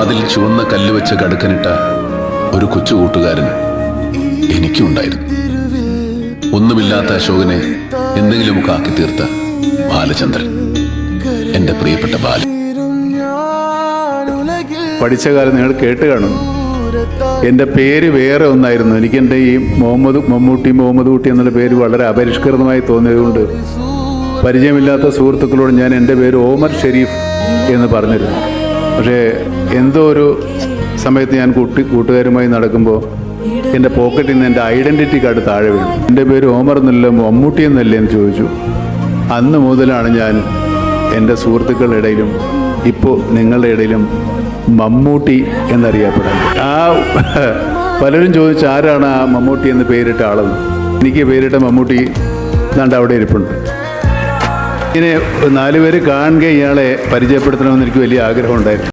വാതിൽ ചുവന്ന കല്ല് വെച്ച് കടുക്കനിട്ട ഒരു കൊച്ചു കൂട്ടുകാരൻ എനിക്കുണ്ടായിരുന്നു. ഒന്നുമില്ലാത്ത അശോകനെ എന്തെങ്കിലുമൊക്കെ ആക്കി തീർത്ത ബാലചന്ദ്രൻ, എന്റെ പ്രിയപ്പെട്ട ബാലൻ. പഠിച്ച കാലം നിങ്ങൾ കേട്ട് കാണും. എൻ്റെ പേര് വേറെ ഒന്നായിരുന്നു. എനിക്കെൻ്റെ ഈ മമ്മൂട്ടി കുട്ടി എന്നുള്ള പേര് വളരെ അപരിഷ്കൃതമായി തോന്നിയതുകൊണ്ട് പരിചയമില്ലാത്ത സുഹൃത്തുക്കളോട് ഞാൻ എൻ്റെ പേര് ഓമർ ഷെരീഫ് എന്ന് പറഞ്ഞിരുന്നു. പക്ഷേ എന്തോ ഒരു സമയത്ത് ഞാൻ കൂട്ടുകാരുമായി നടക്കുമ്പോൾ എൻ്റെ പോക്കറ്റിൽ നിന്ന് എൻ്റെ ഐഡൻറ്റിറ്റി കാർഡ് താഴെ വീണു. എൻ്റെ പേര് ഓമർ എന്നല്ല മമ്മൂട്ടി എന്നല്ലേ എന്ന് ചോദിച്ചു. അന്ന് മുതലാണ് ഞാൻ എൻ്റെ സുഹൃത്തുക്കളുടെ ഇടയിലും ഇപ്പോൾ നിങ്ങളുടെ ഇടയിലും മമ്മൂട്ടി എന്നറിയപ്പെടാൻ. പലരും ചോദിച്ചു ആരാണ് ആ മമ്മൂട്ടി എന്ന് പേരിട്ട ആളെന്ന്. എനിക്ക് പേരിട്ട മമ്മൂട്ടി ദാണ്ട് അവിടെ ഇരിപ്പുണ്ട്. ഇങ്ങനെ 4 പേര് കാണുക ഇയാളെ പരിചയപ്പെടുത്തണമെന്ന് എനിക്ക് വലിയ ആഗ്രഹമുണ്ടായിരുന്നു.